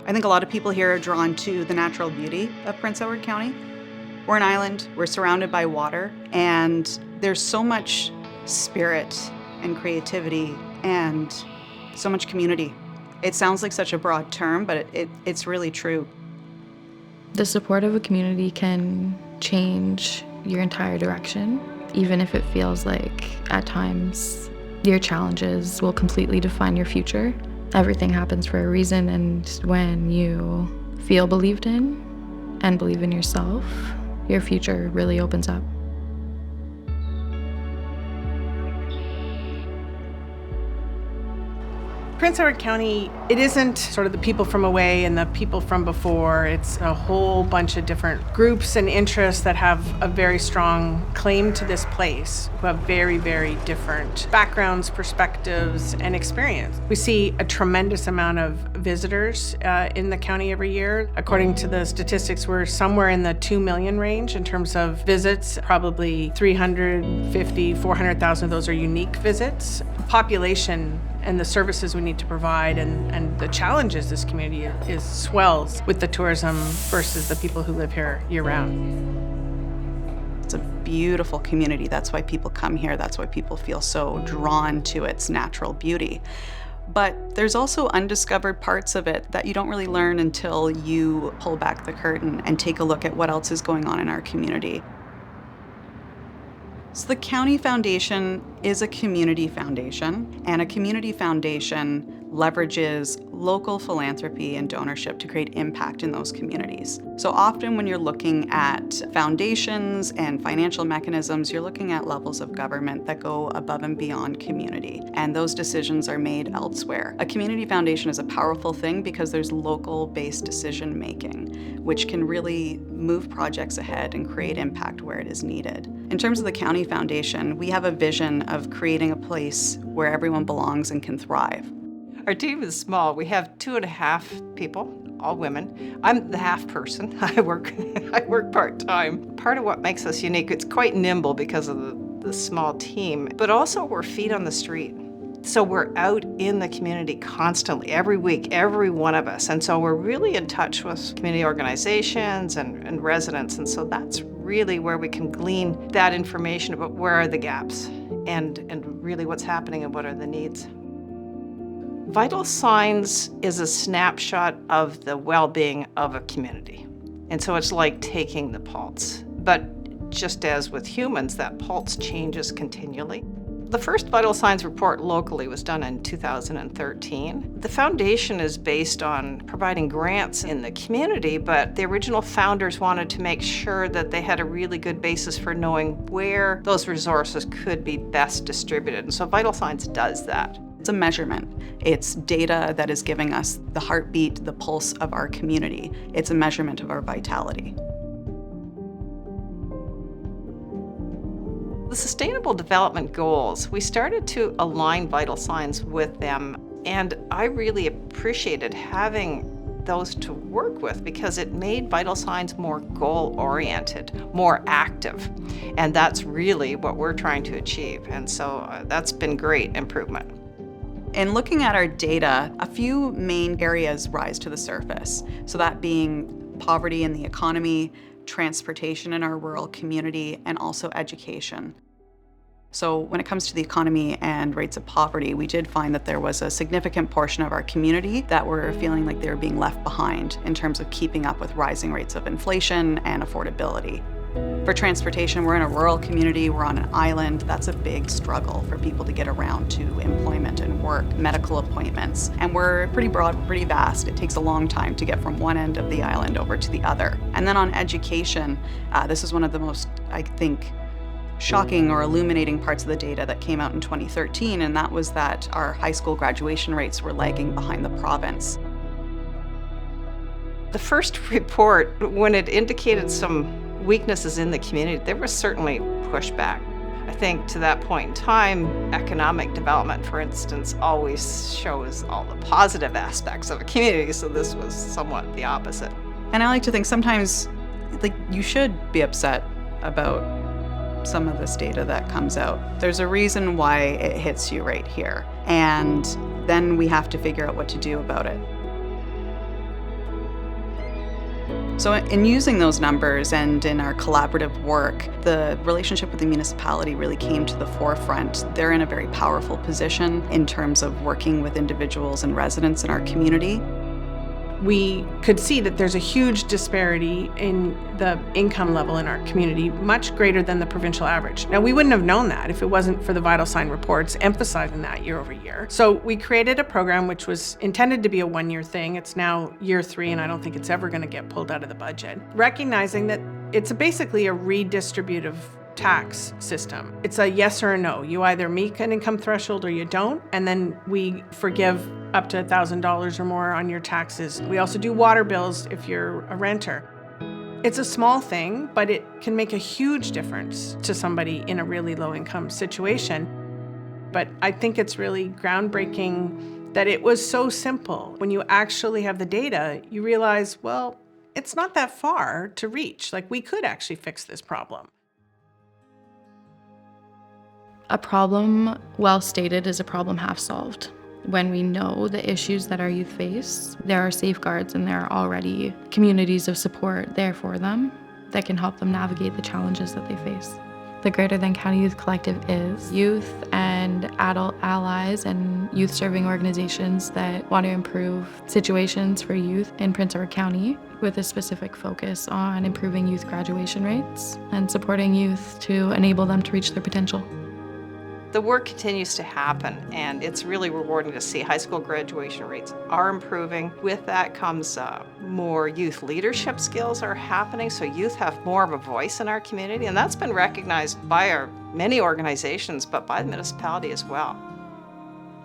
I think a lot of people here are drawn to the natural beauty of Prince-Édouard County. We're an island, we're surrounded by water, and there's so much spirit and creativity and so much community. It sounds like such a broad term, but it's really true. The support of a community can change your entire direction, even if it feels like at times your challenges will completely define your future. Everything happens for a reason, and when you feel believed in and believe in yourself, your future really opens up. Prince-Édouard County, it isn't sort of the people from away and the people from before. It's a whole bunch of different groups and interests that have a very strong claim to this place, who have very, very different backgrounds, perspectives, and experience. We see a tremendous amount of visitors in the county every year. According to the statistics, we're somewhere in the 2 million range in terms of visits. Probably 350, 400,000 of those are unique visits. Population and the services we need to provide and the challenges this community is swells with the tourism versus the people who live here year-round. It's a beautiful community. That's why people come here. That's why people feel so drawn to its natural beauty. But there's also undiscovered parts of it that you don't really learn until you pull back the curtain and take a look at what else is going on in our community. So the County Foundation is a community foundation, and a community foundation leverages local philanthropy and donorship to create impact in those communities. So often when you're looking at foundations and financial mechanisms, you're looking at levels of government that go above and beyond community, and those decisions are made elsewhere. A community foundation is a powerful thing because there's local-based decision-making, which can really move projects ahead and create impact where it is needed. In terms of the County Foundation, we have a vision of creating a place where everyone belongs and can thrive. Our team is small. We have 2.5 people, all women. I'm the half person. I work part-time. Part of what makes us unique, it's quite nimble because of the small team, but also we're feet on the street. So we're out in the community constantly, every week, every one of us. And so we're really in touch with community organizations and residents. And so that's really where we can glean that information about where are the gaps and really what's happening and what are the needs. Vital signs is a snapshot of the well-being of a community. And so it's like taking the pulse. But just as with humans, that pulse changes continually. The first Vital Signs report locally was done in 2013. The foundation is based on providing grants in the community, but the original founders wanted to make sure that they had a really good basis for knowing where those resources could be best distributed. And so Vital Signs does that. It's a measurement. It's data that is giving us the heartbeat, the pulse of our community. It's a measurement of our vitality. The Sustainable Development Goals, we started to align Vital Signs with them, and I really appreciated having those to work with because it made Vital Signs more goal-oriented, more active, and that's really what we're trying to achieve, and so that's been great improvement. In looking at our data, a few main areas rise to the surface. So that being poverty in the economy, transportation in our rural community, and also education. So when it comes to the economy and rates of poverty, we did find that there was a significant portion of our community that were feeling like they were being left behind in terms of keeping up with rising rates of inflation and affordability. For transportation, we're in a rural community, we're on an island. That's a big struggle for people to get around to employment and work, medical appointments. And we're pretty broad, we're pretty vast. It takes a long time to get from one end of the island over to the other. And then on education, this is one of the most, I think, shocking or illuminating parts of the data that came out in 2013, and that was that our high school graduation rates were lagging behind the province. The first report, when it indicated some weaknesses in the community, there was certainly pushback. I think to that point in time, economic development, for instance, always shows all the positive aspects of a community, so this was somewhat the opposite. And I like to think sometimes, you should be upset about some of this data that comes out. There's a reason why it hits you right here, and then we have to figure out what to do about it. So in using those numbers and in our collaborative work, the relationship with the municipality really came to the forefront. They're in a very powerful position in terms of working with individuals and residents in our community. We could see that there's a huge disparity in the income level in our community, much greater than the provincial average. Now, we wouldn't have known that if it wasn't for the vital sign reports emphasizing that year over year. So we created a program which was intended to be a one-year thing. It's now year 3, and I don't think it's ever going to get pulled out of the budget. Recognizing that it's basically a redistributive tax system. It's a yes or a no. You either meet an income threshold or you don't, and then we forgive up to $1,000 or more on your taxes. We also do water bills if you're a renter. It's a small thing, but it can make a huge difference to somebody in a really low income situation. But I think it's really groundbreaking that it was so simple. When you actually have the data, you realize, well, it's not that far to reach. Like, we could actually fix this problem. A problem well stated is a problem half solved. When we know the issues that our youth face, there are safeguards and there are already communities of support there for them that can help them navigate the challenges that they face. The Greater Than County Youth Collective is youth and adult allies and youth-serving organizations that want to improve situations for youth in Prince-Édouard County with a specific focus on improving youth graduation rates and supporting youth to enable them to reach their potential. The work continues to happen, and it's really rewarding to see high school graduation rates are improving. With that comes more youth leadership skills are happening, so youth have more of a voice in our community, and that's been recognized by our many organizations, but by the municipality as well.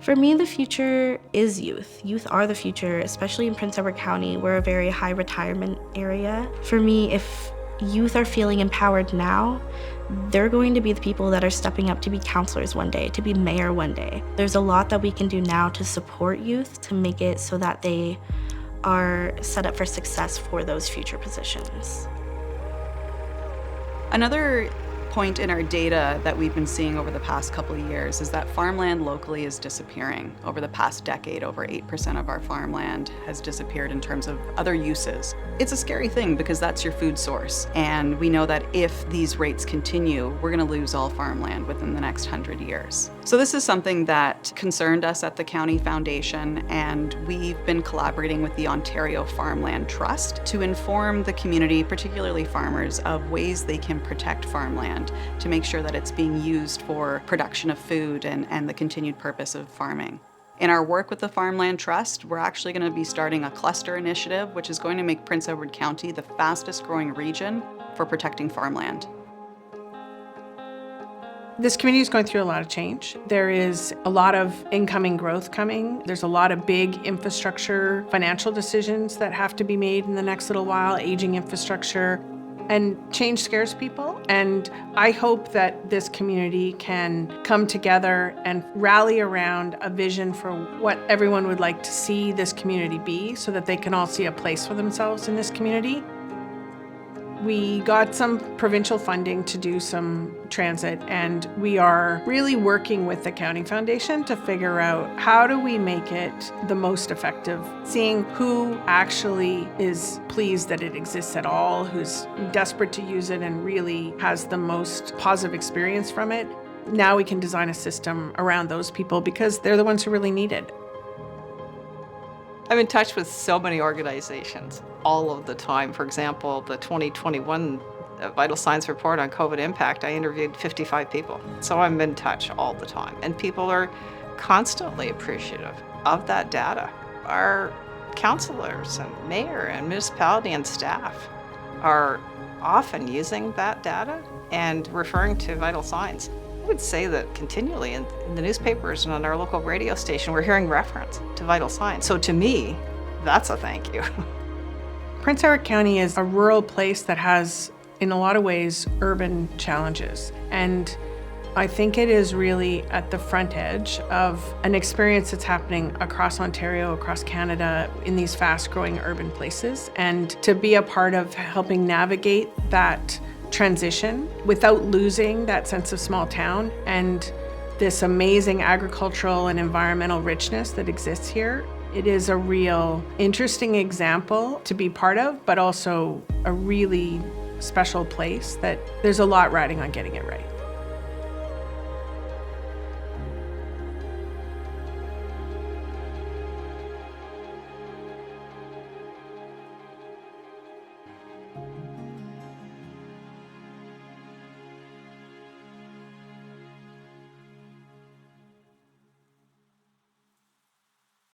For me, the future is youth. Youth are the future, especially in Prince-Édouard County. We're a very high retirement area. For me, if youth are feeling empowered now, they're going to be the people that are stepping up to be counselors one day, to be mayor one day. There's a lot that we can do now to support youth, to make it so that they are set up for success for those future positions. Another point in our data that we've been seeing over the past couple of years is that farmland locally is disappearing. Over the past decade, over 8% of our farmland has disappeared in terms of other uses. It's a scary thing because that's your food source. And we know that if these rates continue, we're gonna lose all farmland within the next 100 years. So this is something that concerned us at the County Foundation, and we've been collaborating with the Ontario Farmland Trust to inform the community, particularly farmers, of ways they can protect farmland to make sure that it's being used for production of food and the continued purpose of farming. In our work with the Farmland Trust, we're actually going to be starting a cluster initiative, which is going to make Prince-Édouard County the fastest growing region for protecting farmland. This community is going through a lot of change. There is a lot of incoming growth coming. There's a lot of big infrastructure, financial decisions that have to be made in the next little while, aging infrastructure. And change scares people, and I hope that this community can come together and rally around a vision for what everyone would like to see this community be, so that they can all see a place for themselves in this community. We got some provincial funding to do some transit, and we are really working with the County Foundation to figure out how do we make it the most effective, seeing who actually is pleased that it exists at all, who's desperate to use it and really has the most positive experience from it. Now we can design a system around those people because they're the ones who really need it. I'm in touch with so many organizations all of the time. For example, the 2021 Vital Signs report on COVID impact, I interviewed 55 people. So I'm in touch all the time. And people are constantly appreciative of that data. Our councillors and mayor and municipality and staff are often using that data and referring to vital signs. I would say that continually in the newspapers and on our local radio station, we're hearing reference to vital signs. So to me, that's a thank you. Prince-Édouard County is a rural place that has, in a lot of ways, urban challenges. And I think it is really at the front edge of an experience that's happening across Ontario, across Canada, in these fast-growing urban places. And to be a part of helping navigate that transition without losing that sense of small town and this amazing agricultural and environmental richness that exists here It is a real interesting example to be part of, but also a really special place that there's a lot riding on getting it right.